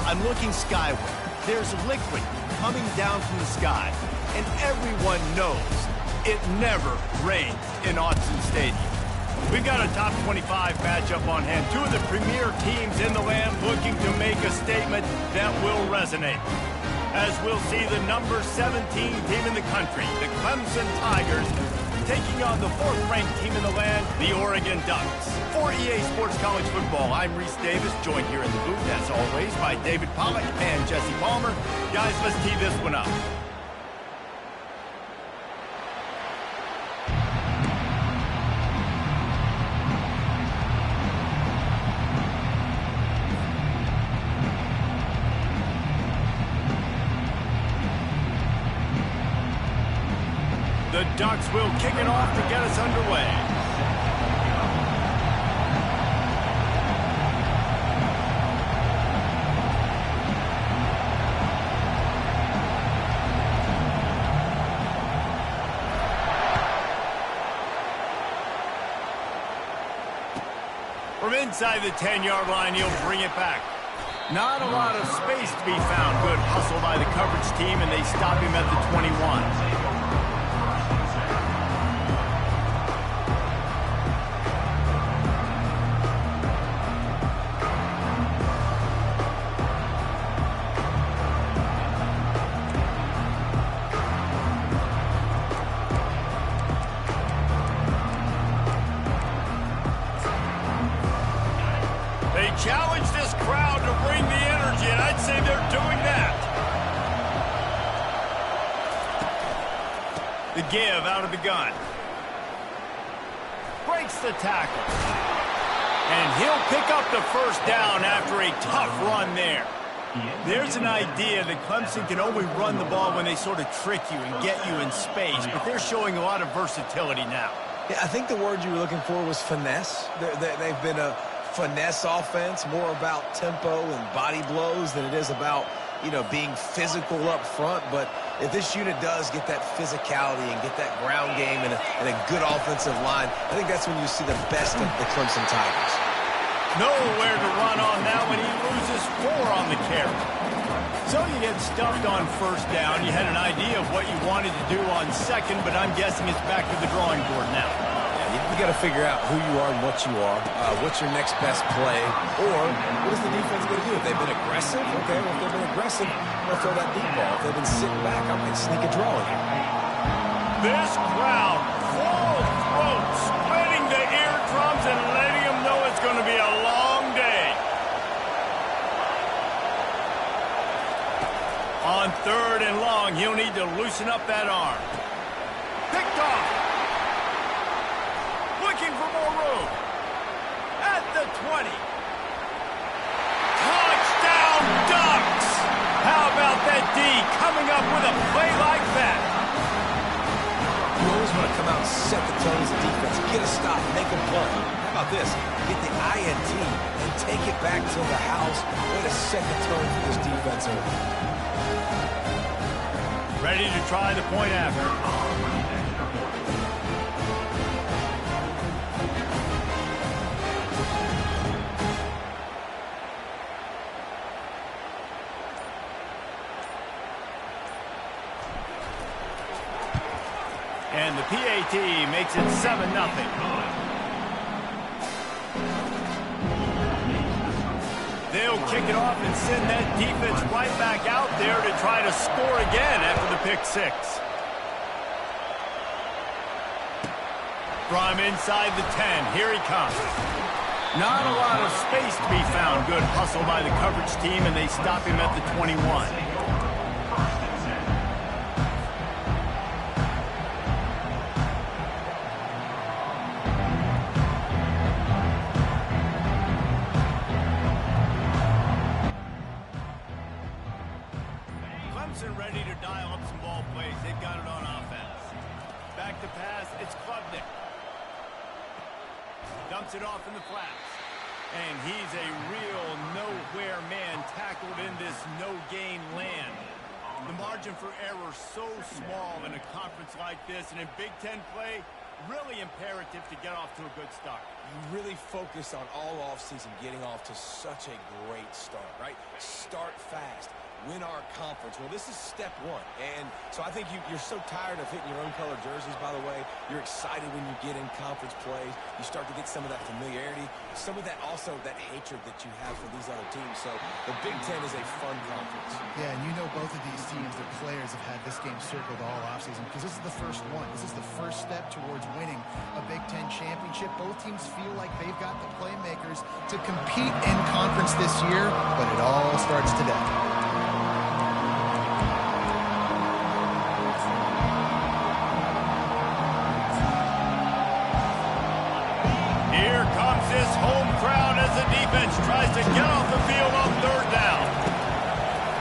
I'm looking skyward. There's liquid coming down from the sky, and everyone knows it never rains in Autzen Stadium. We've got a top 25 matchup on hand. Two of the premier teams in the land looking to make a statement that will resonate. As we'll see the number 17 team in the country, the Clemson Tigers, taking on the fourth-ranked team in the land, the Oregon Ducks. For EA Sports College Football, I'm Reese Davis, joined here in the booth, as always, by David Pollack and Jesse Palmer. Guys, let's tee this one up. The Ducks will kick it off to get us underway. From inside the 10-yard line, he'll bring it back. Not a lot of space to be found. Good hustle by the coverage team, and they stop him at the 21. Challenge this crowd to bring the energy, and I'd say they're doing that. The give out of the gun. Breaks the tackle. And he'll pick up the first down after a tough run there. There's an idea that Clemson can only run the ball when they sort of trick you and get you in space, but they're showing a lot of versatility now. Yeah, I think the word you were looking for was finesse. They've been a finesse offense, more about tempo and body blows than it is about, being physical up front. But if this unit does get that physicality and get that ground game and a good offensive line, I think that's when you see the best of the Clemson Tigers. Nowhere to run on that when he loses 4 on the carry. So you get stuffed on first down. You had an idea of what you wanted to do on second, but I'm guessing it's back to the drawing board now. You got to figure out who you are and what you are. What's your next best play? Or what is the defense going to do? If they've been aggressive, okay, well, if they've been aggressive, I'm going to throw that deep ball. If they've been sitting back, I might sneak a draw in here. This crowd, full throat, splitting the eardrums and letting them know it's going to be a long day. On 3rd and long, he'll need to loosen up that arm. Picked off. Looking for more room. At the 20. Touchdown, Ducks! How about that D coming up with a play like that? You always want to come out and set the tone as a defense. Get a stop, make a play. How about this? Get the INT and take it back to the house. Way to set the tone for this defense. Ready to try the point after. And the PAT makes it 7-0. They'll kick it off and send that defense right back out there to try to score again after the pick 6. From inside the 10, here he comes. Not a lot of space to be found. Good hustle by the coverage team, and they stop him at the 21. Ready to dial up some ball plays. They've got it on offense. Back to pass. It's Klubnik. Dumps it off in the flats. And he's a real nowhere man tackled in this no-gain land. The margin for error so small in a conference like this, and in Big Ten play, really imperative to get off to a good start. You really focus on all offseason getting off to such a great start, right? Start fast. Win our conference. Well, this is step one. And so I think you're so tired of hitting your own color jerseys, by the way. You're excited when you get in conference plays. You start to get some of that familiarity, some of that also that hatred that you have for these other teams. So the Big Ten is a fun conference. Yeah, and you know both of these teams, their players have had this game circled all offseason because this is the first one. This is the first step towards winning a Big Ten championship. Both teams feel like they've got the playmakers to compete in conference this year, but it all starts today. This home crowd as the defense tries to get off the field on third down.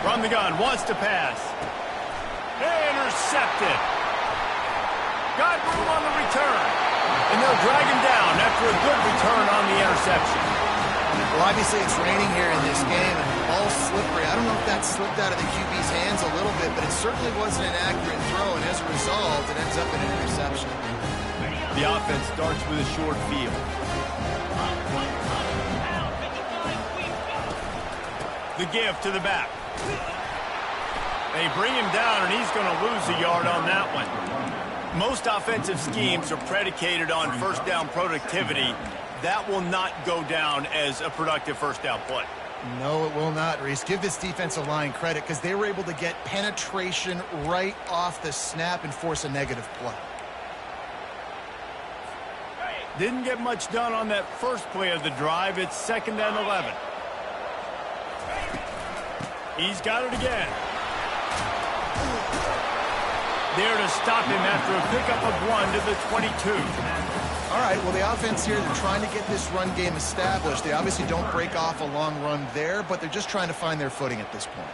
From the gun, wants to pass. Intercepted. Got room on the return. And they'll drag him down after a good return on the interception. Well, obviously it's raining here in this game and all slippery. I don't know if that slipped out of the QB's hands a little bit, but it certainly wasn't an accurate throw, and as a result, it ends up in an interception. The offense starts with a short field. The give to the back. They bring him down, and he's going to lose a yard on that one. Most offensive schemes are predicated on first down productivity. That will not go down as a productive first down play. No, it will not, Reese. Give this defensive line credit because they were able to get penetration right off the snap and force a negative play. Didn't get much done on that first play of the drive. It's 2nd and 11. He's got it again. There to stop him after a pickup of 1 to the 22. All right, well, the offense here, they're trying to get this run game established. They obviously don't break off a long run there, but they're just trying to find their footing at this point.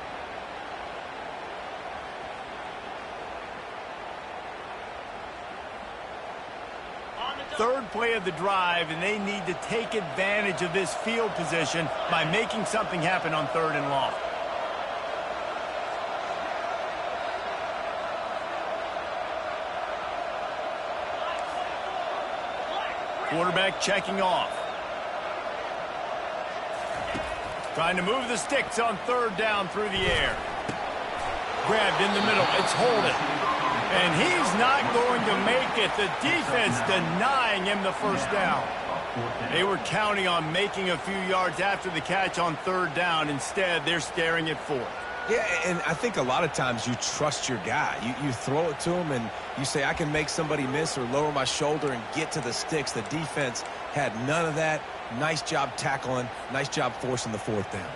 Third play of the drive, and they need to take advantage of this field position by making something happen on 3rd and long. Quarterback checking off. Trying to move the sticks on 3rd down through the air. Grabbed in the middle. It's Holden. And he's not going to make it. The defense denying him the first down. They were counting on making a few yards after the catch on 3rd down. Instead, they're staring at 4th. Yeah, and I think a lot of times you trust your guy. You throw it to him and you say, I can make somebody miss or lower my shoulder and get to the sticks. The defense had none of that. Nice job tackling. Nice job forcing the 4th down.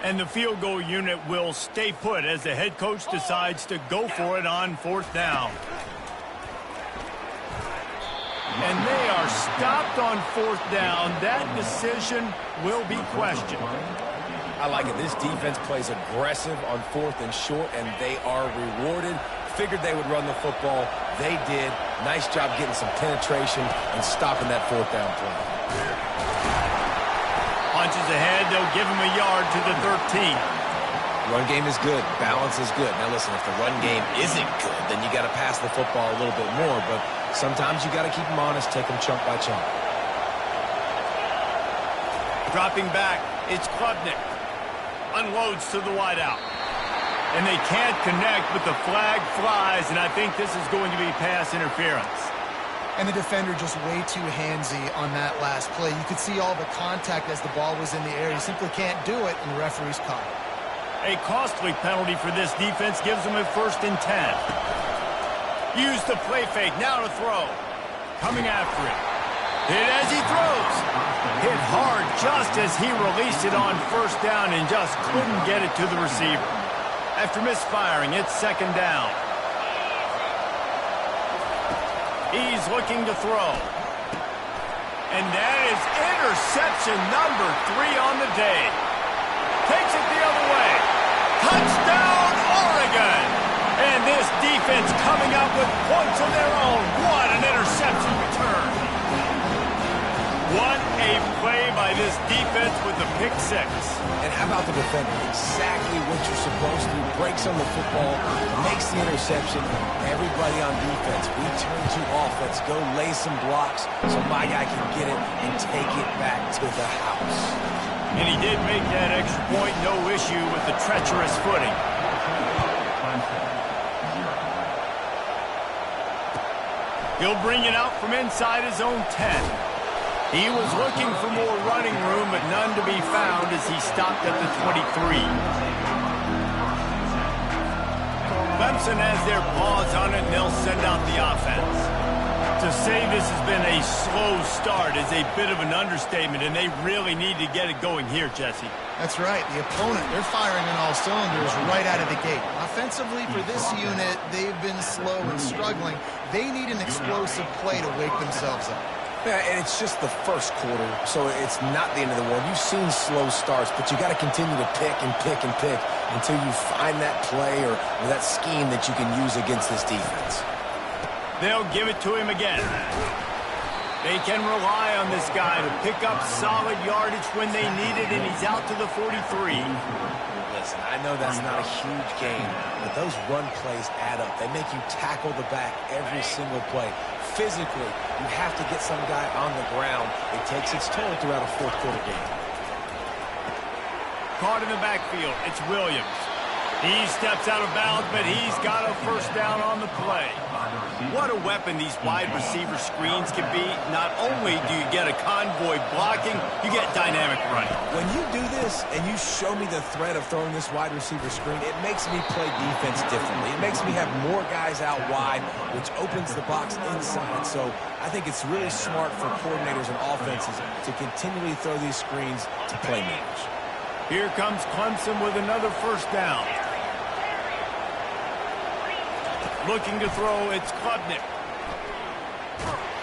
And the field goal unit will stay put as the head coach decides to go for it on 4th down. And they are stopped on 4th down. That decision will be questioned. I like it. This defense plays aggressive on 4th and short, and they are rewarded. Figured they would run the football. They did. Nice job getting some penetration and stopping that 4th down play. Punches ahead. They'll give him a yard to the 13. Run game is good. Balance is good. Now, listen, if the run game isn't good, then you got to pass the football a little bit more, but sometimes you got to keep them honest, take them chunk by chunk. Dropping back, it's Klubnik. Unloads to the wideout. And they can't connect, but the flag flies, and I think this is going to be pass interference. And the defender just way too handsy on that last play. You could see all the contact as the ball was in the air. He simply can't do it, and the referee's caught it. A costly penalty for this defense gives them a 1st and 10. Use the play fake, now to throw. Coming after it. Hit as he throws. Hit hard just as he released it on 1st down and just couldn't get it to the receiver. After misfiring, it's 2nd down. He's looking to throw. And that is interception number 3 on the day. Takes it the other way. Touchdown, Oregon! And this defense coming up with points of their own. What an interception return. What a play by this this defense with the pick six. And how about the defender? Exactly what you're supposed to do. Breaks on the football, makes the interception. Everybody on defense, we turn to offense. Go lay some blocks so my guy can get it and take it back to the house. And he did make that extra point, no issue with the treacherous footing. He'll bring it out from inside his own 10. He was looking for more running room, but none to be found as he stopped at the 23. Clemson has their paws on it, and they'll send out the offense. To say this has been a slow start is a bit of an understatement, and they really need to get it going here, Jesse. That's right. The opponent, they're firing on all cylinders right out of the gate. Offensively, for this unit, they've been slow and struggling. They need an explosive play to wake themselves up. Yeah, and it's just the first quarter, so it's not the end of the world. You've seen slow starts, but you got to continue to pick and pick and pick until you find that play or that scheme that you can use against this defense. They'll give it to him again. They can rely on this guy to pick up solid yardage when they need it, and he's out to the 43. Listen, I know that's not a huge game, but those run plays add up. They make you tackle the back every single play. Physically, you have to get some guy on the ground. It takes its toll throughout a fourth quarter game. Caught in the backfield, it's Williams. He steps out of bounds, but he's got a first down on the play. What a weapon these wide receiver screens can be. Not only do you get a convoy blocking, you get dynamic running. When you do this and you show me the threat of throwing this wide receiver screen, it makes me play defense differently. It makes me have more guys out wide, which opens the box inside. So I think it's really smart for coordinators and offenses to continually throw these screens to playmakers. Here comes Clemson with another first down. Looking to throw, it's Klubnik.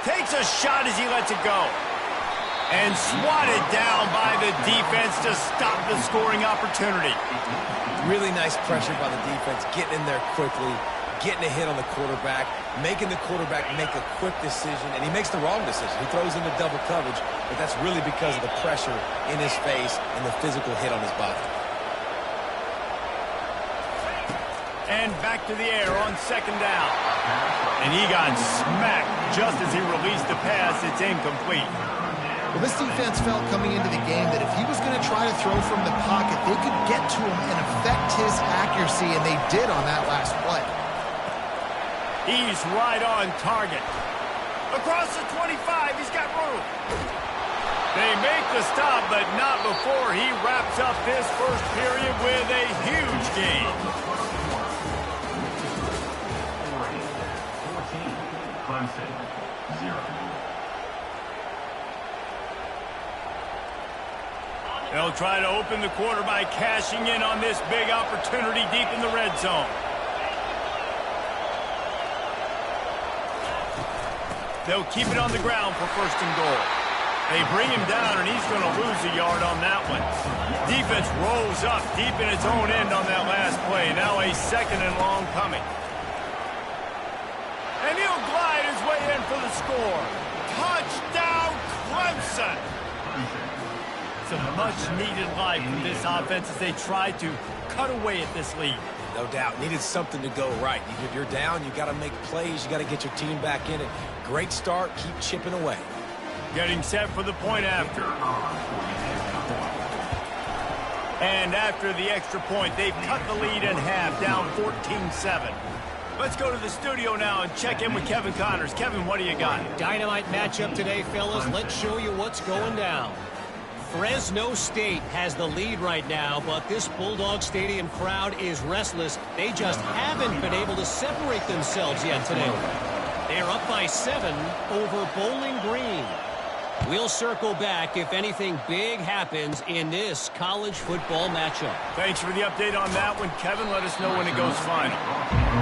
Takes a shot as he lets it go. And swatted down by the defense to stop the scoring opportunity. Really nice pressure by the defense, getting in there quickly, getting a hit on the quarterback, making the quarterback make a quick decision, and he makes the wrong decision. He throws into double coverage, but that's really because of the pressure in his face and the physical hit on his body. And back to the air on second down. And he got smacked just as he released the pass. It's incomplete. Well, this defense felt coming into the game that if he was going to try to throw from the pocket, they could get to him and affect his accuracy, and they did on that last play. He's right on target. Across the 25, he's got room. They make the stop, but not before he wraps up this first period with a huge gain. Clemson, 0. They'll try to open the quarter by cashing in on this big opportunity deep in the red zone. They'll keep it on the ground for first and goal. They bring him down, and he's going to lose a yard on that one. Defense rolls up deep in its own end on that last play. Now a second and long coming. And he'll glide his way in for the score. Touchdown, Clemson! It's a much-needed life from this offense as they try to cut away at this lead. No doubt. Needed something to go right. If you're down, you got to make plays. You got to get your team back in it. Great start. Keep chipping away. Getting set for the point after. And after the extra point, they've cut the lead in half, down 14-7. Let's go to the studio now and check in with Kevin Connors. Kevin, what do you got? Dynamite matchup today, fellas. Let's show you what's going down. Fresno State has the lead right now, but this Bulldog Stadium crowd is restless. They just haven't been able to separate themselves yet today. They're up by 7 over Bowling Green. We'll circle back if anything big happens in this college football matchup. Thanks for the update on that one, Kevin. Let us know when it goes final.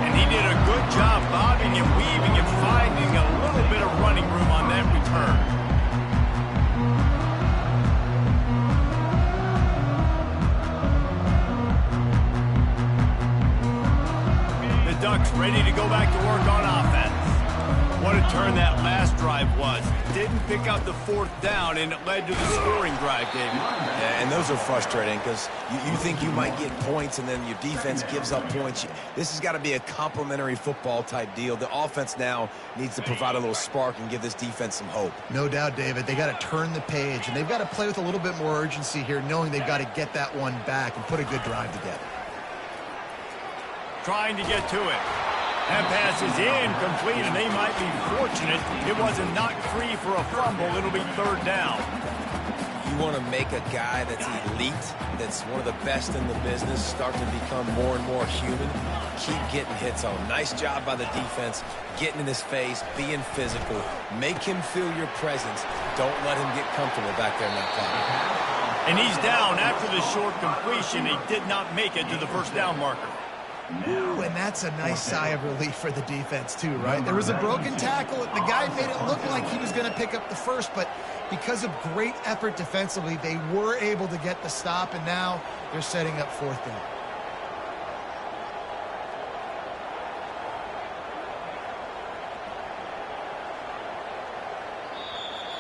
And he did a good job bobbing and weaving and finding a little bit of running room on that return. The Ducks ready to go back to work on offense. What What a turn that last drive was. Didn't pick up the fourth down, and it led to the scoring drive, David. Yeah, and those are frustrating because you think you might get points, and then your defense gives up points. This has got to be a complementary football type deal. The offense now needs to provide a little spark and give this defense some hope. No doubt, David. They got to turn the page, and they've got to play with a little bit more urgency here, knowing they've got to get that one back and put a good drive together. Trying to get to it. That pass is incomplete, and they might be fortunate it wasn't knocked free for a fumble. It'll be third down. You want to make a guy that's elite, that's one of the best in the business, start to become more and more human. Keep getting hits on him. Nice job by the defense, getting in his face, being physical. Make him feel your presence. Don't let him get comfortable back there in that pocket. And he's down after the short completion. He did not make it to the first down marker. Ooh, and that's a nice sigh of relief for the defense, too, right? There was a broken tackle. The guy made it look like he was going to pick up the first, but because of great effort defensively, they were able to get the stop, and now they're setting up fourth down.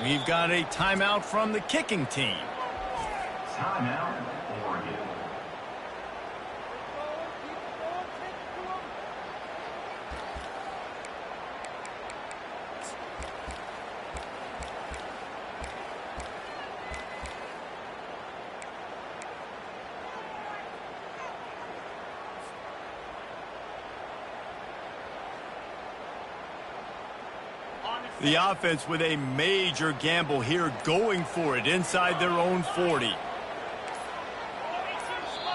We've got a timeout from the kicking team. Timeout, Oregon. The offense with a major gamble here, going for it inside their own 40.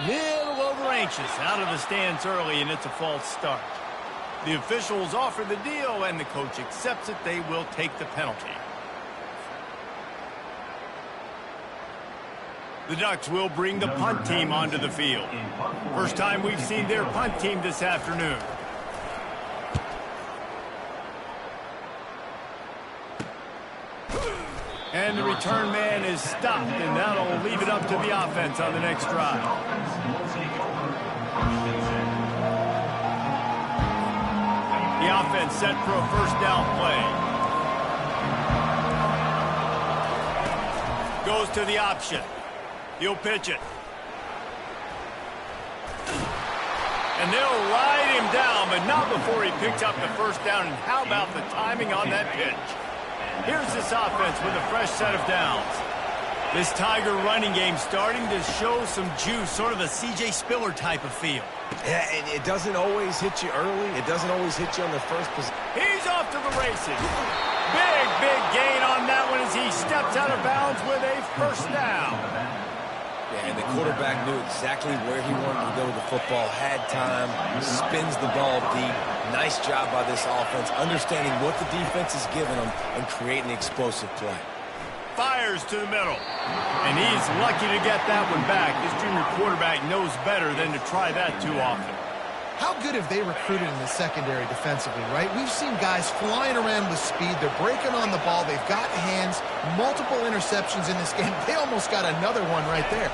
Little over anxious, out of the stands early, and it's a false start. The officials offer the deal, and the coach accepts it. They will take the penalty. The Ducks will bring the punt team onto the field. First time we've seen their punt team this afternoon. And the return man is stopped, and that'll leave it up to the offense on the next drive. The offense set for a first down play. Goes to the option. He'll pitch it. And they'll ride him down, but not before he picks up the first down. And how about the timing on that pitch? Here's this offense with a fresh set of downs. This Tiger running game starting to show some juice, sort of a C.J. Spiller type of feel. Yeah, and it doesn't always hit you early. It doesn't always hit you on the first position. He's off to the races. Big gain on that one as he steps out of bounds with a first down. Yeah, and the quarterback knew exactly where he wanted to go with the football, had time, spins the ball deep. Nice job by this offense, understanding what the defense is giving them and creating an explosive play. Fires to the middle. And he's lucky to get that one back. This junior quarterback knows better than to try that too often. How good have they recruited in the secondary defensively, right? We've seen guys flying around with speed. They're breaking on the ball. They've got hands. Multiple interceptions in this game. They almost got another one right there.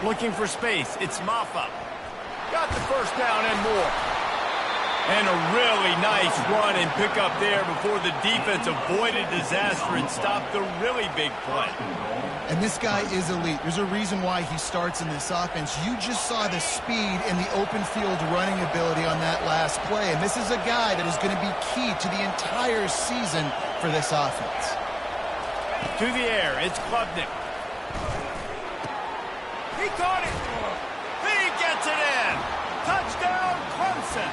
Looking for space. It's Maffa. Got the first down and more. And a really nice run and pick up there before the defense avoided disaster and stopped the really big play. And this guy is elite. There's a reason why he starts in this offense. You just saw the speed and the open field running ability on that last play. And this is a guy that is going to be key to the entire season for this offense. To the air, it's Klubnik. He caught it. He gets it in. Touchdown, Clemson.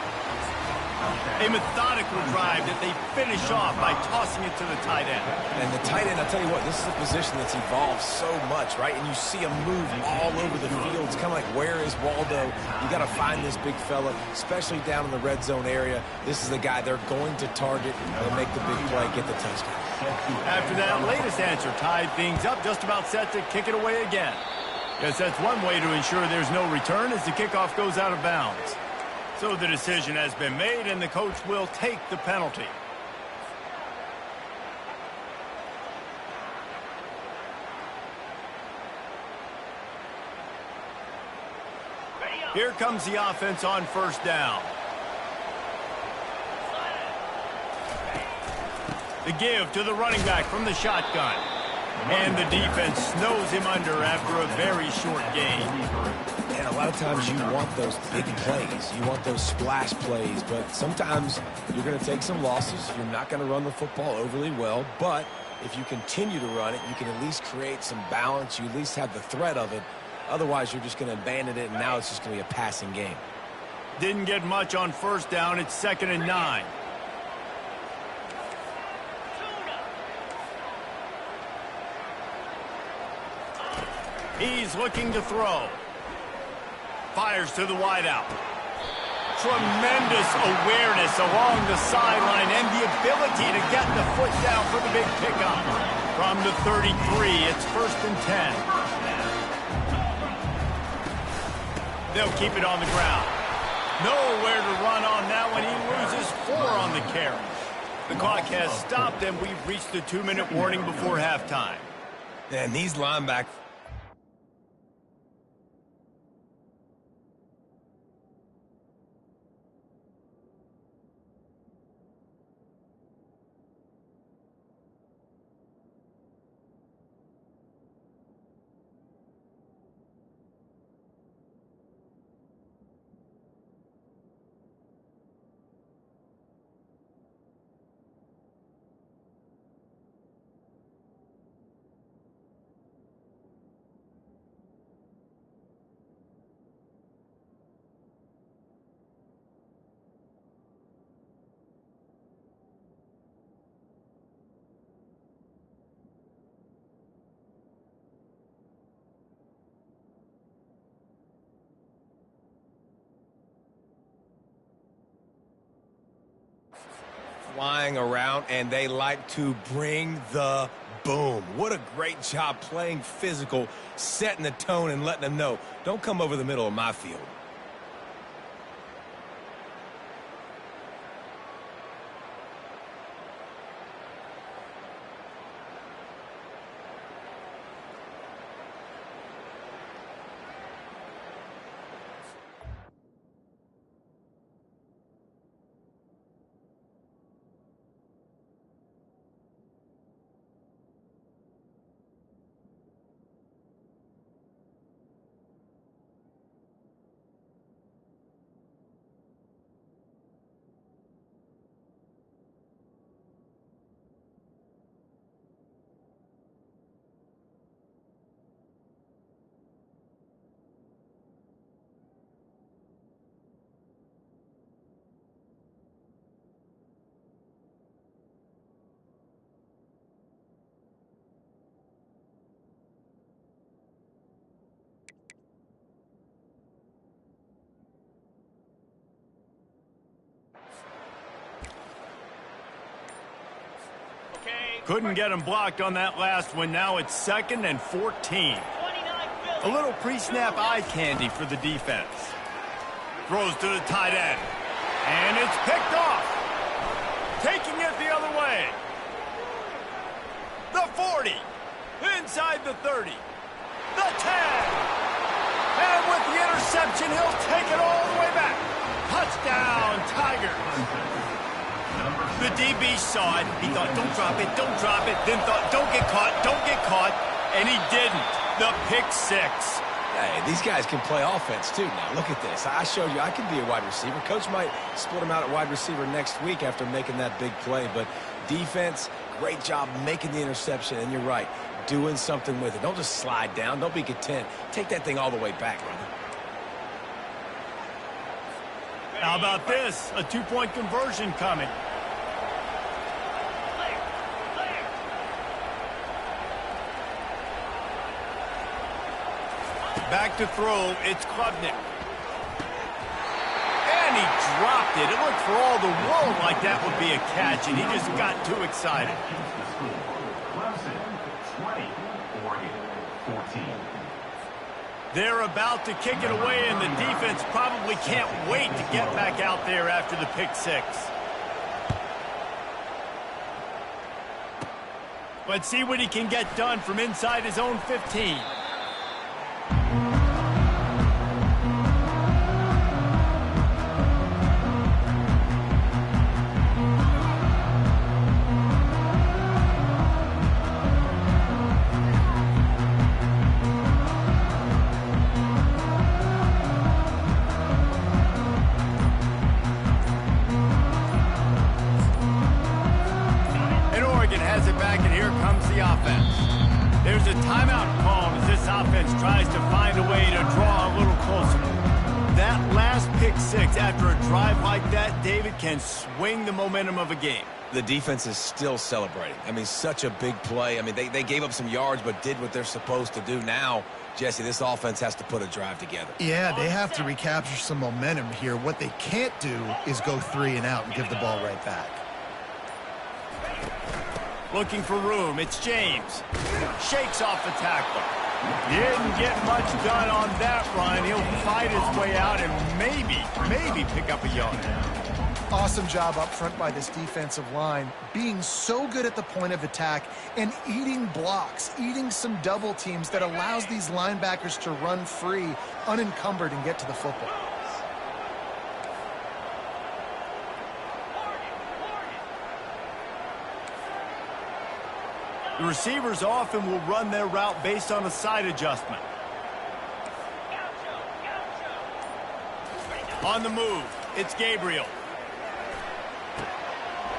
A methodical drive that they finish off by tossing it to the tight end. And the tight end, I'll tell you what, this is a position that's evolved so much, right? And you see him move all over the field. It's kind of like, where is Waldo? You got to find this big fella, especially down in the red zone area. This is the guy they're going to target and make the big play, get the touchdown. After that latest answer, tied things up, just about set to kick it away again. Yes, that's one way to ensure there's no return as the kickoff goes out of bounds. So the decision has been made, and the coach will take the penalty. Here comes the offense on first down. The give to the running back from the shotgun. And the defense snows him under after a very short gain. And a lot of times you want those big plays. You want those splash plays. But sometimes you're going to take some losses. You're not going to run the football overly well. But if you continue to run it, you can at least create some balance. You at least have the threat of it. Otherwise, you're just going to abandon it, and now it's just going to be a passing game. Didn't get much on first down. It's 2nd and 9. He's looking to throw. Fires to the wideout. Tremendous awareness along the sideline and the ability to get the foot down for the big pickup. From the 33, it's 1st and 10. They'll keep it on the ground. Nowhere to run on that one. He loses 4 on the carry. The clock has stopped, and we've reached the 2-minute warning before halftime. And these linebackers... flying around, and they like to bring the boom. What a great job playing physical, setting the tone and letting them know, don't come over the middle of my field. Couldn't get him blocked on that last one. Now it's 2nd and 14. A little pre-snap eye candy for the defense. Throws to the tight end. And it's picked off. Taking it the other way. The 40. Inside the 30. The 10. And with the interception, he'll take it all the way back. Touchdown, Tigers. The DB saw it. He thought, don't drop it, don't drop it. Then thought, don't get caught. And he didn't. The pick 6. Hey, these guys can play offense, too. Now, look at this. I showed you I can be a wide receiver. Coach might split him out at wide receiver next week after making that big play. But defense, great job making the interception. And you're right, doing something with it. Don't just slide down. Don't be content. Take that thing all the way back, brother. How about this? A 2-point conversion coming. Back to throw, it's Klubnik. And he dropped it. It looked for all the world like that would be a catch, and he just got too excited. They're about to kick it away, and the defense probably can't wait to get back out there after the pick 6. Let's see what he can get done from inside his own 15. tries to find a way to draw a little closer. That last pick six after a drive like that, David, can swing the momentum of a game. The defense is still celebrating. I mean, such a big play. I mean, they gave up some yards but did what they're supposed to do. Now, Jesse, this offense has to put a drive together. Yeah, they have to recapture some momentum here. What they can't do is go 3 and out and give the ball right back. Looking for room. It's James. Shakes off the tackle. Didn't get much done on that run. He'll fight his way out and maybe pick up a yard. Awesome job up front by this defensive line, being so good at the point of attack and eating blocks, eating some double teams that allows these linebackers to run free, unencumbered, and get to the football. The receivers often will run their route based on a side adjustment. On the move, it's Gabriel.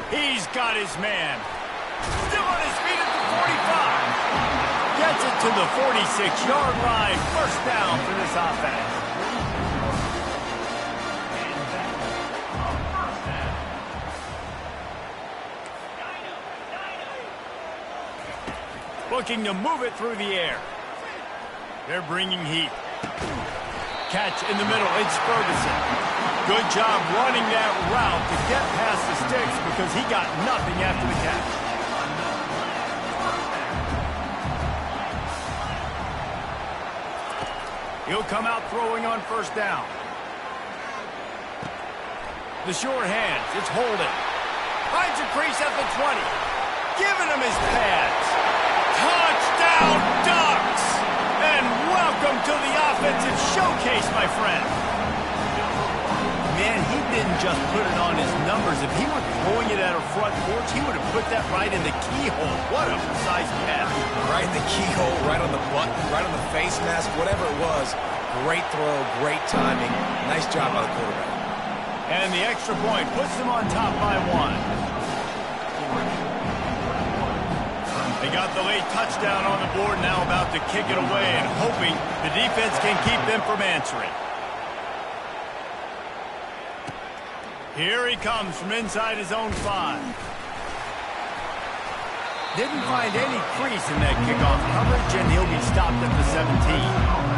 He's got his man. Still on his feet at the 45. Gets it to the 46-yard line. First down for this offense. Looking to move it through the air. They're bringing heat. Catch in the middle. It's Ferguson. Good job running that route to get past the sticks because he got nothing after the catch. He'll come out throwing on first down. The short hands. It's Holden. Finds a crease at the 20. Giving him his pads. Touchdown Ducks! And welcome to the offensive showcase, my friend. Man, he didn't just put it on his numbers. If he were throwing it at a front porch, he would have put that right in the keyhole. What a precise pass. Right in the keyhole, right on the button, right on the face mask, whatever it was. Great throw, great timing. Nice job by the quarterback. And the extra point puts them on top by 1. They got the late touchdown on the board, now about to kick it away and hoping the defense can keep them from answering. Here he comes from inside his own 5. Didn't find any crease in that kickoff coverage, and he'll be stopped at the 17.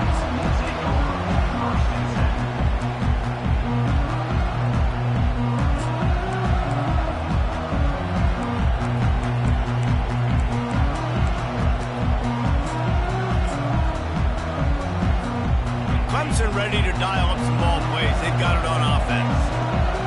Clemson ready to dial up some ball plays. They've got it on offense.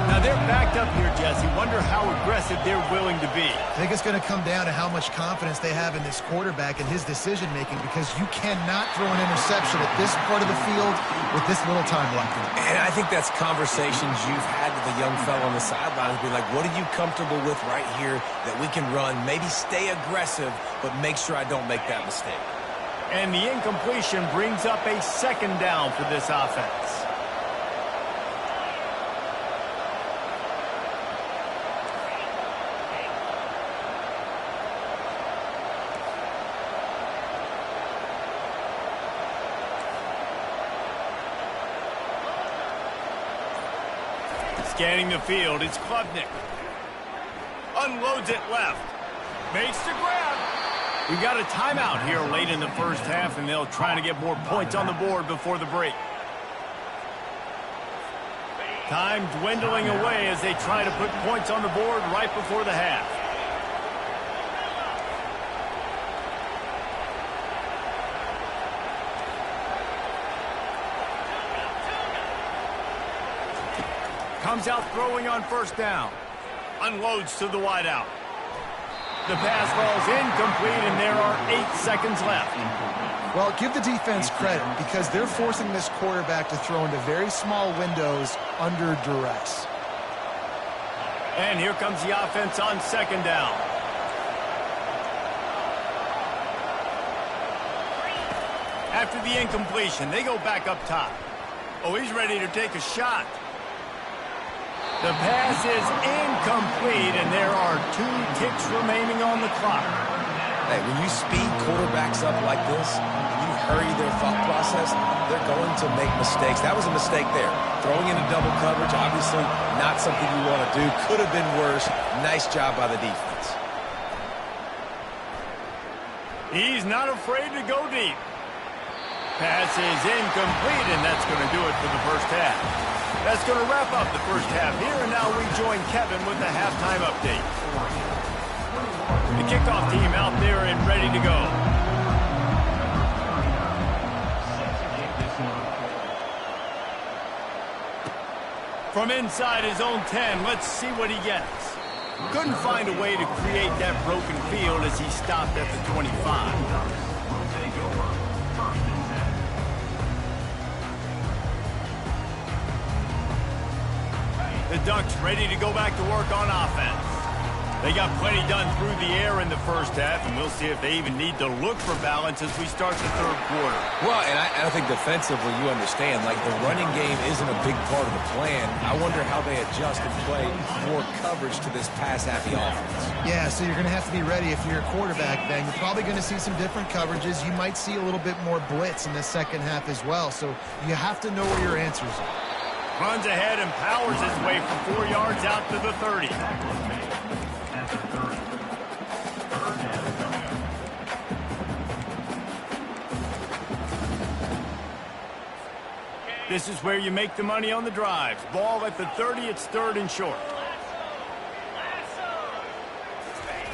Now they're backed up here, Jesse. Wonder how aggressive they're willing to be. I think it's going to come down to how much confidence they have in this quarterback and his decision-making, because you cannot throw an interception at this part of the field with this little time left. And I think that's conversations you've had with the young fellow on the sidelines. Be like, what are you comfortable with right here that we can run? Maybe stay aggressive, but make sure I don't make that mistake. And the incompletion brings up a second down for this offense. Scanning the field, it's Klubnik. Unloads it left. Makes the grab. We've got a timeout here late in the first half, and they'll try to get more points on the board before the break. Time dwindling away as they try to put points on the board right before the half. Comes out throwing on first down. Unloads to the wideout. The pass ball's incomplete, and there are 8 seconds left. Well, give the defense credit, because they're forcing this quarterback to throw into very small windows under duress. And here comes the offense on second down. After the incompletion, they go back up top. Oh, he's ready to take a shot. The pass is incomplete, and there are 2 ticks remaining on the clock. Hey, when you speed quarterbacks up like this, you hurry their thought process, they're going to make mistakes. That was a mistake there. Throwing into double coverage, obviously not something you want to do. Could have been worse. Nice job by the defense. He's not afraid to go deep. Pass is incomplete, and that's going to do it for the first half. That's going to wrap up the first half here, and now we join Kevin with the halftime update. The kickoff team out there and ready to go. From inside his own 10, let's see what he gets. Couldn't find a way to create that broken field as he stopped at the 25. The Ducks ready to go back to work on offense. They got plenty done through the air in the first half, and we'll see if they even need to look for balance as we start the third quarter. Well, and I think defensively you understand, like the running game isn't a big part of the plan. I wonder how they adjust and play more coverage to this pass-happy offense. Yeah, so you're going to have to be ready if you're a quarterback, Ben. You're probably going to see some different coverages. You might see a little bit more blitz in the second half as well, so you have to know where your answers are. Runs ahead and powers his way from 4 yards out to the 30. This is where you make the money on the drives. Ball at the 30, it's third and short.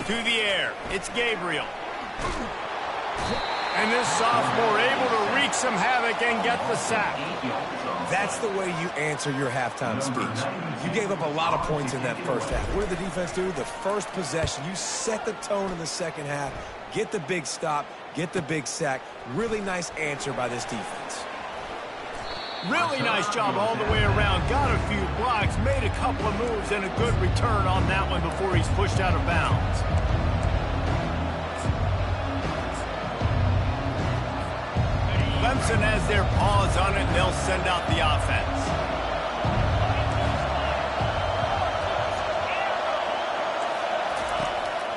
To the air, it's Gabriel. And this sophomore able to wreak some havoc and get the sack. That's the way you answer your halftime speech. You gave up a lot of points in that first half. What did the defense do? The first possession, you set the tone in the second half, get the big stop, get the big sack. Really nice answer by this defense. Really nice job all the way around. Got a few blocks, made a couple of moves, and a good return on that one before he's pushed out of bounds. Clemson has their paws on it, and they'll send out the offense.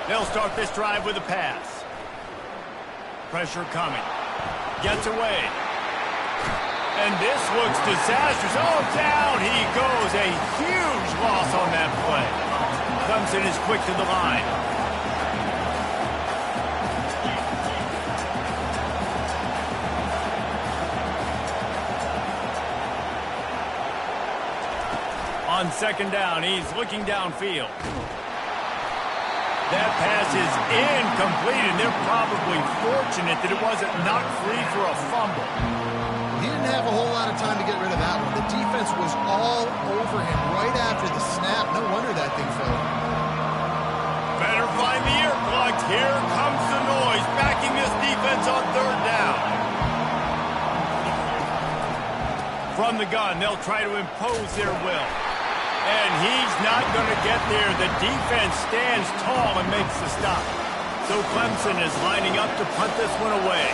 They'll start this drive with a pass. Pressure coming. Gets away. And this looks disastrous. Oh, down he goes. A huge loss on that play. Clemson is quick to the line. On second down, he's looking downfield. That pass is incomplete, and they're probably fortunate that it wasn't knocked free for a fumble. He didn't have a whole lot of time to get rid of that one. The defense was all over him right after the snap. No wonder that thing fell. Better find the earplugs. Here comes the noise, backing this defense on third down. From the gun, they'll try to impose their will. And he's not going to get there. The defense stands tall and makes the stop. So Clemson is lining up to punt this one away.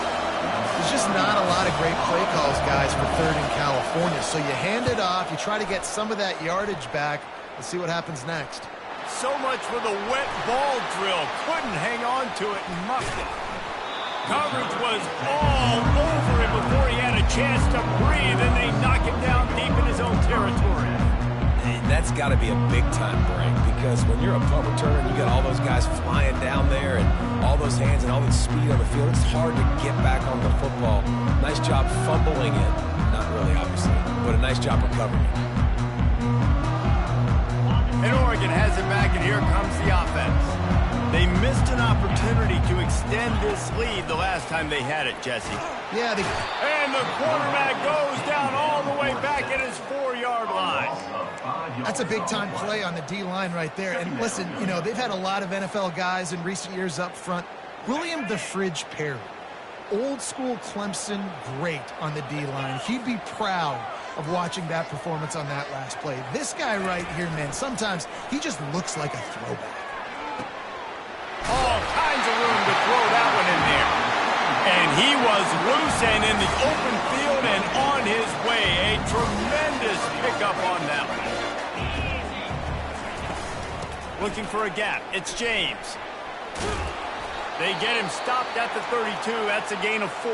There's just not a lot of great play calls, guys, for third in California. So you hand it off, you try to get some of that yardage back, and see what happens next. So much for the wet ball drill. Couldn't hang on to it and muffed it. Coverage was all over him before he had a chance to breathe, and they knock him down deep in his own territory. And that's got to be a big-time break, because when you're a punt returner and you got all those guys flying down there and all those hands and all that speed on the field, it's hard to get back on the football. Nice job fumbling it. Not really, obviously, but a nice job recovering it. And Oregon has it back, and here comes the offense. They missed an opportunity to extend this lead the last time they had it, Jesse. Yeah, and the quarterback goes down all the way back at his 4-yard line. That's a big-time play on the D-line right there. And listen, you know, they've had a lot of NFL guys in recent years up front. William the Fridge Perry, old-school Clemson great on the D-line. He'd be proud of watching that performance on that last play. This guy right here, man, sometimes he just looks like a throwback. All kinds of room to throw that one in there. And he was loose and in the open field and on his way. A tremendous pickup on that one. Looking for a gap. It's James. They get him stopped at the 32. That's a gain of 4.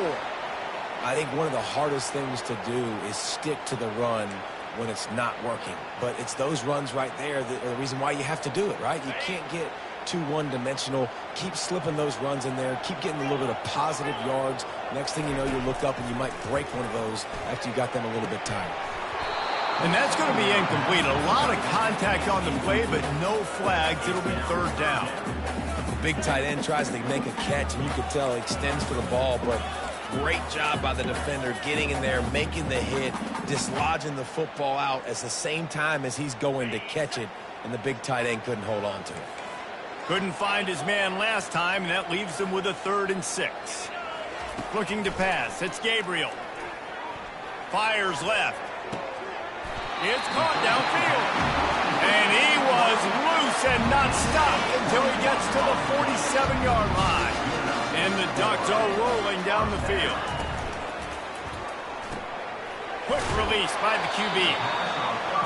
I think one of the hardest things to do is stick to the run when it's not working. But it's those runs right there that are the reason why you have to do it, right? You can't get too one-dimensional. Keep slipping those runs in there. Keep getting a little bit of positive yards. Next thing you know, you look up and you might break one of those after you got them a little bit tired. And that's going to be incomplete. A lot of contact on the play, but no flags. It'll be third down. The big tight end tries to make a catch, and you can tell he extends for the ball, but great job by the defender getting in there, making the hit, dislodging the football out at the same time as he's going to catch it, and the big tight end couldn't hold on to it. Couldn't find his man last time, and that leaves him with a 3rd and 6. Looking to pass. It's Gabriel. Fires left. It's caught downfield. And he was loose and not stopped until he gets to the 47-yard line. And the Ducks are rolling down the field. Quick release by the QB.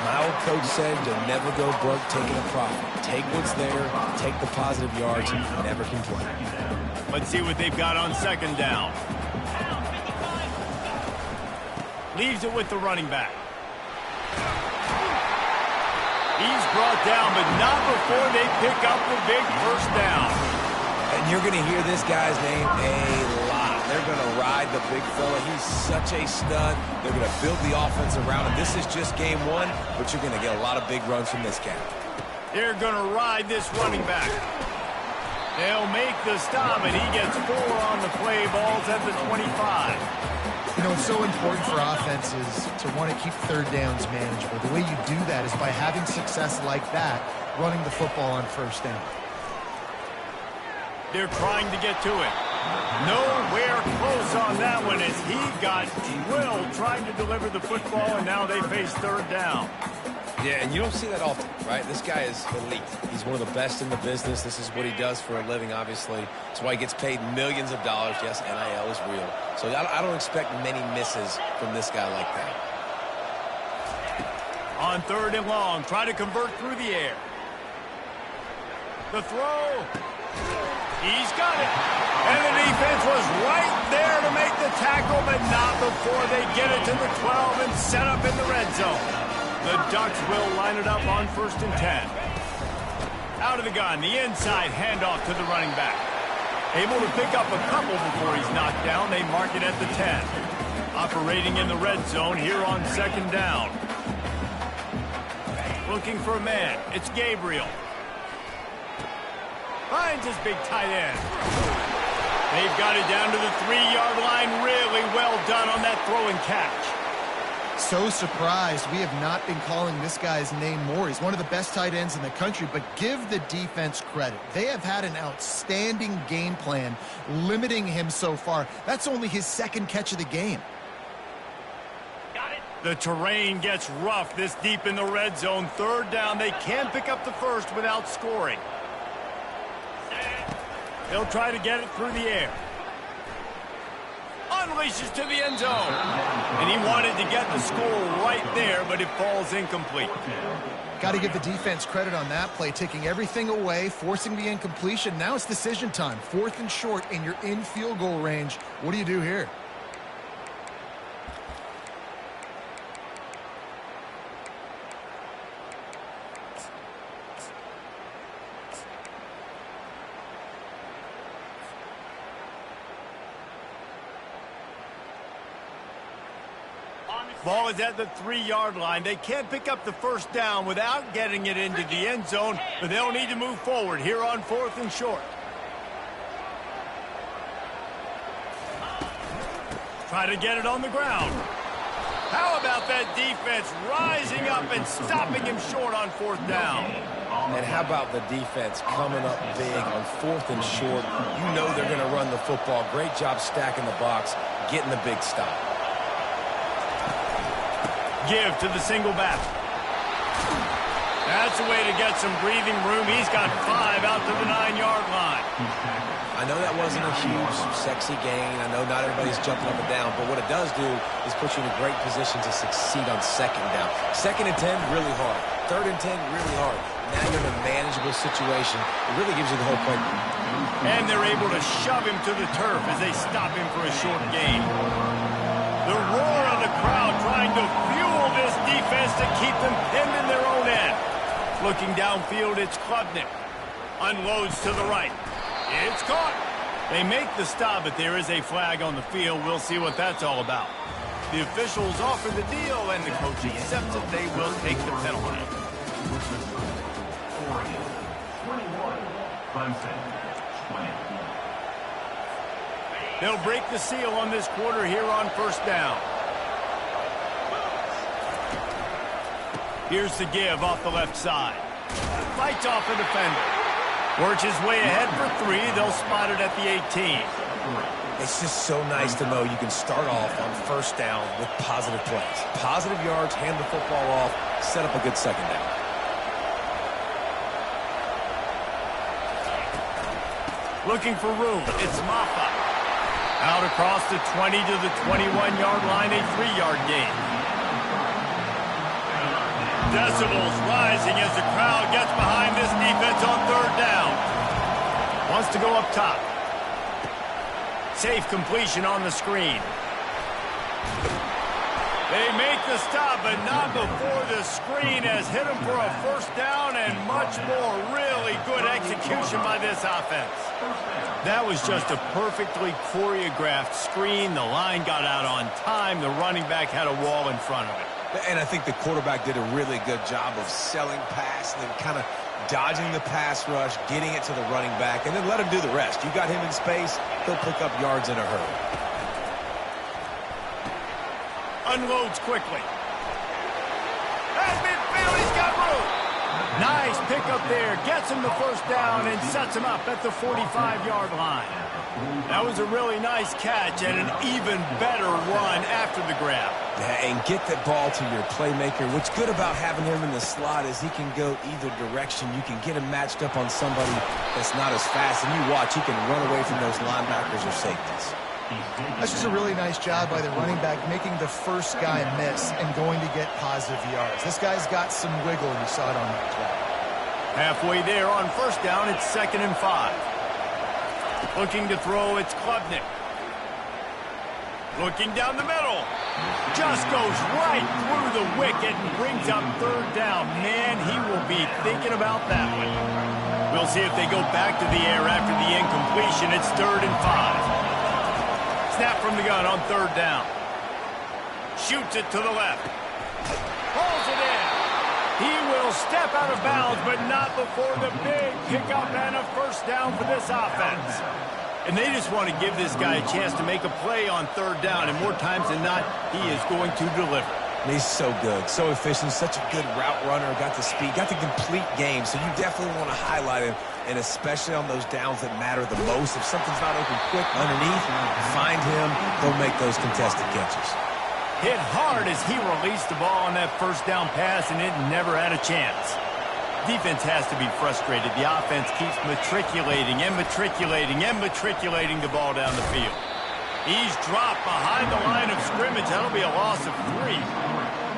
My old coach said to never go broke taking a profit. Take what's there, take the positive yards, never complain. Let's see what they've got on 2nd down. Leaves it with the running back. He's brought down, but not before they pick up the big 1st down. And you're going to hear this guy's name a lot. They're going to ride the big fella. He's such a stud. They're going to build the offense around him. This is just game 1, but you're going to get a lot of big runs from this guy. They're going to ride this running back. They'll make the stop, and he gets 4 on the play. Ball's at the 25. You know, it's so important for offenses to want to keep 3rd downs manageable. The way you do that is by having success like that, running the football on 1st down. They're trying to get to it. Nowhere close on that one as he got drilled trying to deliver the football, and now they face 3rd down. Yeah, and you don't see that often, right? This guy is elite. He's one of the best in the business. This is what he does for a living, obviously. That's why he gets paid millions of dollars. Yes, NIL is real. So I don't expect many misses from this guy like that. On 3rd and long, try to convert through the air. The throw. He's got it. And the defense was right there to make the tackle, but not before they get it to the 12 and set up in the red zone. The Ducks will line it up on 1st and 10. Out of the gun, the inside handoff to the running back. Able to pick up a couple before he's knocked down. They mark it at the 10. Operating in the red zone here on 2nd down. Looking for a man. It's Gabriel. Finds his big tight end. They've got it down to the 3-yard line. Really well done on that throw and catch. So surprised we have not been calling this guy's name more. He's one of the best tight ends in the country, but give the defense credit. They have had an outstanding game plan limiting him so far. That's only his 2nd catch of the game. The terrain gets rough this deep in the red zone. 3rd down. They can't pick up the 1st without scoring. They'll try to get it through the air. Unleashes to the end zone. And he wanted to get the score right there, but it falls incomplete. Got to give the defense credit on that play, taking everything away, forcing the incompletion. Now it's decision time. 4th and short, and you're in field goal range. What do you do here? Ball is at the 3-yard line. They can't pick up the 1st down without getting it into the end zone, but they'll need to move forward here on 4th and short. Try to get it on the ground. How about that defense rising up and stopping him short on 4th down? And how about the defense coming up big on 4th and short? You know they're going to run the football. Great job stacking the box, getting the big stop. Give to the single back. That's a way to get some breathing room. He's got 5 out to the 9-yard line. I know that wasn't a huge, sexy gain. I know not everybody's jumping up and down, but what it does do is put you in a great position to succeed on 2nd down. 2nd and 10, really hard. 3rd and 10, really hard. Now you're in a manageable situation. It really gives you the whole playbook. And they're able to shove him to the turf as they stop him for a short gain. has to keep them pinned in their own end. Looking downfield, it's Klubnik. Unloads to the right. It's caught. They make the stop, but there is a flag on the field. We'll see what that's all about. The officials offer the deal, and the coach accepts it. They will take the penalty. Oregon, 21. Clemson, 20. They'll break the seal on this quarter here on first down. Here's the give off the left side. Fights off a defender. Works his way ahead for 3. They'll spot it at the 18. It's just so nice to know you can start off on first down with positive plays. Positive yards, hand the football off, set up a good second down. Looking for room. It's Maffa. Out across the 20 to the 21-yard line, a 3-yard gain. Decibels rising as the crowd gets behind this defense on third down. Wants to go up top. Safe completion on the screen. They make the stop, but not before the screen has hit them for a first down and much more. Really good execution by this offense. That was just a perfectly choreographed screen. The line got out on time. The running back had a wall in front of it. And I think the quarterback did a really good job of selling pass and then kind of dodging the pass rush, getting it to the running back, and then let him do the rest. You got him in space, he'll pick up yards in a hurry. Unloads quickly. At midfield, he's got room. Nice pickup there. Gets him the first down and sets him up at the 45-yard line. That was a really nice catch and an even better run after the grab. Yeah, and get the ball to your playmaker. What's good about having him in the slot is he can go either direction. You can get him matched up on somebody that's not as fast, and you watch, he can run away from those linebackers or safeties. That's just a really nice job by the running back, making the first guy miss and going to get positive yards. This guy's got some wiggle, and you saw it on that play. Halfway there on first down, it's 2nd and 5. Looking to throw, it's Klubnik. Looking down the middle. Just goes right through the wicket and brings up third down. Man, he will be thinking about that one. We'll see if they go back to the air after the incompletion. It's 3rd and 5. Snap from the gun on third down. Shoots it to the left. Pulls it in. He will step out of bounds, but not before the big pickup and a first down for this offense. And they just want to give this guy a chance to make a play on third down, and more times than not, he is going to deliver. He's so good, so efficient, such a good route runner, got the speed, got the complete game, so you definitely want to highlight him, and especially on those downs that matter the most. If something's not open quick underneath, find him, he'll make those contested catches. Hit hard as he released the ball on that first down pass, and it never had a chance. Defense has to be frustrated. The offense keeps matriculating and matriculating and matriculating the ball down the field. He's dropped behind the line of scrimmage. That'll be a loss of 3.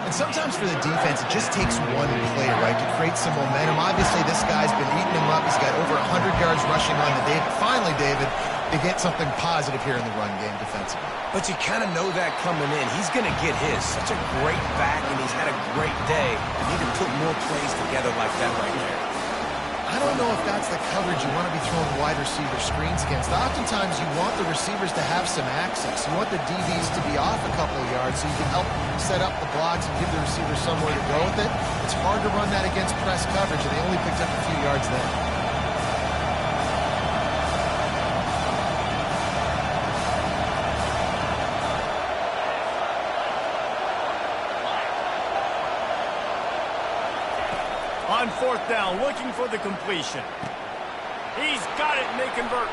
And sometimes for the defense, it just takes one play, right, to create some momentum. Obviously, this guy's been eating him up. He's got over 100 yards rushing on the day. Finally, David, to get something positive here in the run game defensively. But you kind of know that coming in. He's going to get his. Such a great back, and he's had a great day. You need to put more plays together like that right there. I don't know if that's the coverage you want to be throwing wide receiver screens against. Oftentimes, you want the receivers to have some access. You want the DBs to be off a couple of yards so you can help set up the blocks and give the receivers somewhere to go with it. It's hard to run that against press coverage, and they only picked up a few yards there. On fourth down, looking for the completion. He's got it, and they convert.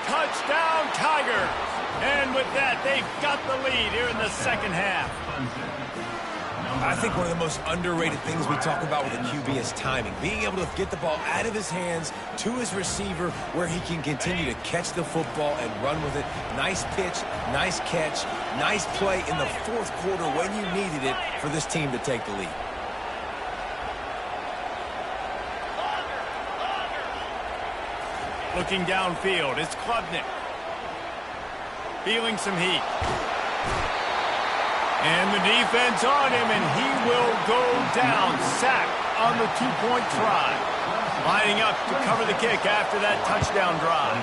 Touchdown, Tigers! And with that, they've got the lead here in the second half. I think one of the most underrated things we talk about with a QB is timing. Being able to get the ball out of his hands to his receiver where he can continue to catch the football and run with it. Nice pitch, nice catch, nice play in the fourth quarter when you needed it for this team to take the lead. Looking downfield, it's Klubnik. Feeling some heat. And the defense on him, and he will go down. Sacked on the two-point try. Lining up to cover the kick after that touchdown drive.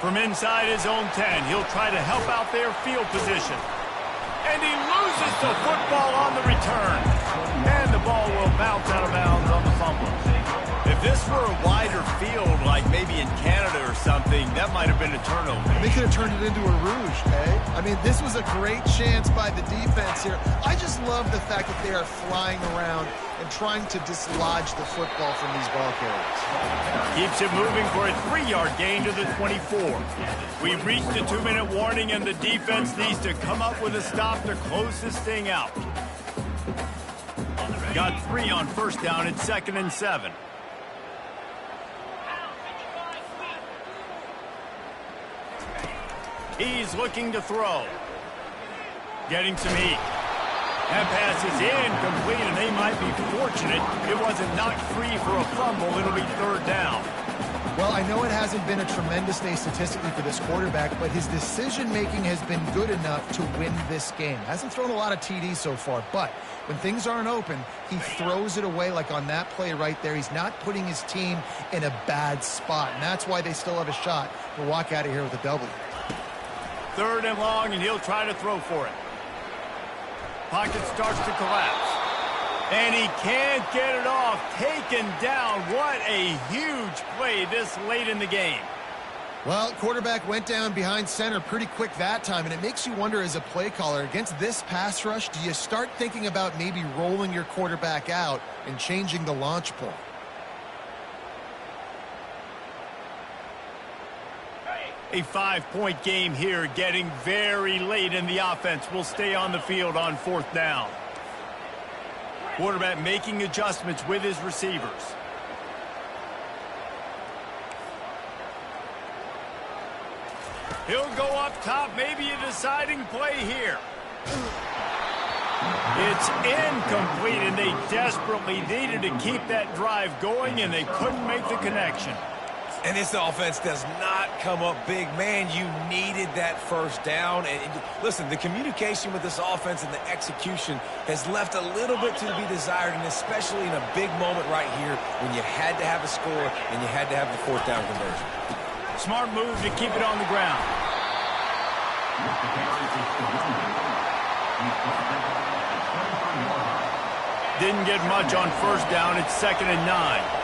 From inside his own 10, he'll try to help out their field position. And he loses the football on the return. And the ball will bounce out of bounds on the fumble. If this were a wider field, like maybe in Canada or something, that might have been a turnover. They could have turned it into a rouge, eh? I mean, this was a great chance by the defense here. I just love the fact that they are flying around and trying to dislodge the football from these ball carriers. Keeps it moving for a 3-yard gain to the 24. We've reached a 2-minute warning, and the defense needs to come up with a stop to close this thing out. Got 3 on first down. It's 2nd and 7. He's looking to throw. Getting some heat. That pass is incomplete, and they might be fortunate it wasn't knocked free for a fumble. It'll be 3rd down. Well, I know it hasn't been a tremendous day statistically for this quarterback, but his decision-making has been good enough to win this game. Hasn't thrown a lot of TDs so far, but when things aren't open, he throws it away like on that play right there. He's not putting his team in a bad spot, and that's why they still have a shot to walk out of here with a W. 3rd and long, and he'll try to throw for it. Pocket starts to collapse. And he can't get it off. Taken down. What a huge play this late in the game. Well, quarterback went down behind center pretty quick that time, and it makes you wonder as a play caller, against this pass rush, do you start thinking about maybe rolling your quarterback out and changing the launch point? A 5-point game here, getting very late, and the offense will stay on the field on 4th down. Quarterback making adjustments with his receivers. He'll go up top, maybe a deciding play here. It's incomplete, and they desperately needed to keep that drive going, and they couldn't make the connection. And this offense does not come up big. Man, you needed that first down. And listen, the communication with this offense and the execution has left a little bit to be desired, and especially in a big moment right here when you had to have a score and you had to have the 4th down conversion. Smart move to keep it on the ground. Didn't get much on first down. It's 2nd and 9.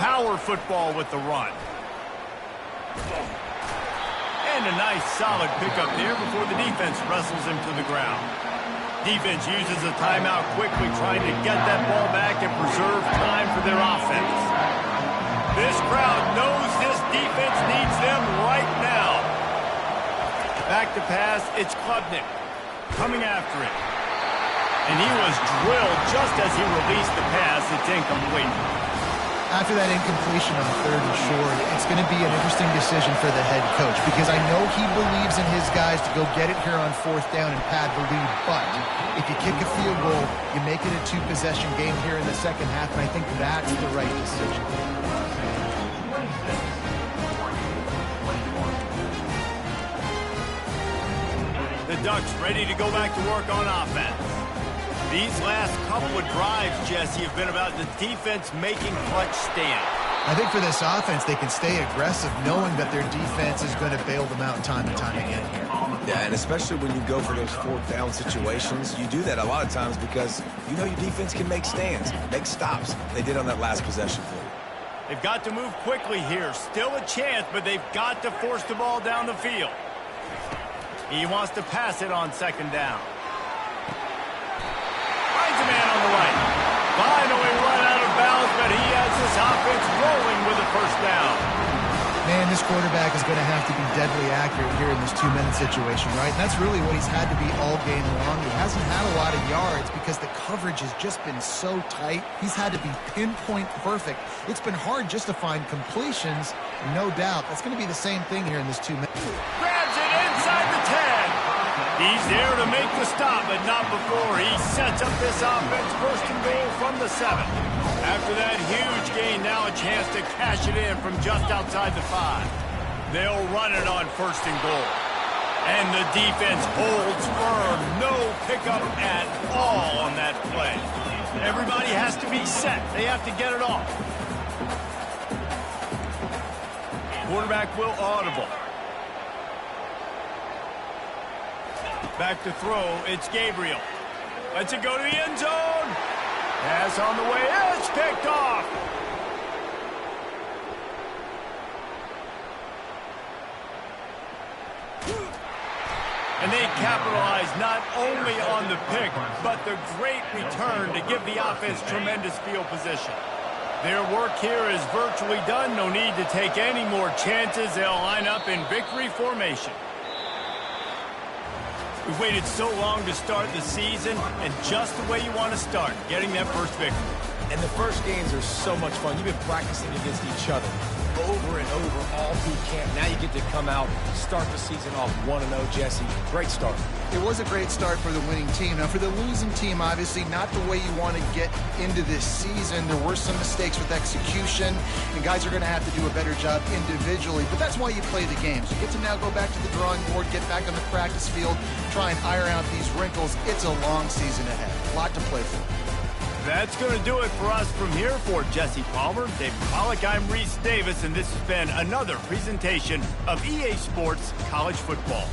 Power football with the run. And a nice solid pickup there before the defense wrestles him to the ground. Defense uses a timeout quickly, trying to get that ball back and preserve time for their offense. This crowd knows this defense needs them right now. Back to pass, it's Klubnik coming after it. And he was drilled just as he released the pass. It's incomplete. After that incompletion on 3rd and short, it's going to be an interesting decision for the head coach, because I know he believes in his guys to go get it here on 4th down and pad the lead. But if you kick a field goal, you make it a 2-possession game here in the second half, and I think that's the right decision. The Ducks ready to go back to work on offense. These last couple of drives, Jesse, have been about the defense making clutch stands. I think for this offense, they can stay aggressive knowing that their defense is going to bail them out time and time again here. Yeah, and especially when you go for those 4th down situations, you do that a lot of times because you know your defense can make stands, make stops. They did on that last possession for you. They've got to move quickly here. Still a chance, but they've got to force the ball down the field. He wants to pass it on 2nd down. A man on the right. Finally run out of bounds, but he has this offense rolling with a 1st down. Man, this quarterback is going to have to be deadly accurate here in this 2-minute situation, right? And that's really what he's had to be all game long. He hasn't had a lot of yards because the coverage has just been so tight. He's had to be pinpoint perfect. It's been hard just to find completions, no doubt. That's going to be the same thing here in this 2 minutes. Grabs it inside the 10. He's there to make the stop, but not before he sets up this offense. First and goal from the 7. After that huge gain, now a chance to cash it in from just outside the 5. They'll run it on first and goal. And the defense holds firm. No pickup at all on that play. Everybody has to be set. They have to get it off. Quarterback will audible. Back to throw. It's Gabriel. Lets it go to the end zone. Pass on the way. It's picked off. And they capitalize not only on the pick, but the great return to give the offense tremendous field position. Their work here is virtually done. No need to take any more chances. They'll line up in victory formation. We've waited so long to start the season, and just the way you want to start, getting that first victory. And the first games are so much fun. You've been practicing against each other over and over all through camp. Now you get to come out, start the season off 1-0, Jesse. Great start. It was a great start for the winning team. Now, for the losing team, obviously not the way you want to get into this season. There were some mistakes with execution, and guys are going to have to do a better job individually. But that's why you play the games. You get to now go back to the drawing board, get back on the practice field, try and iron out these wrinkles. It's a long season ahead. A lot to play for. That's going to do it for us from here. For Jesse Palmer, Dave Pollock, I'm Reese Davis, and this has been another presentation of EA Sports College Football.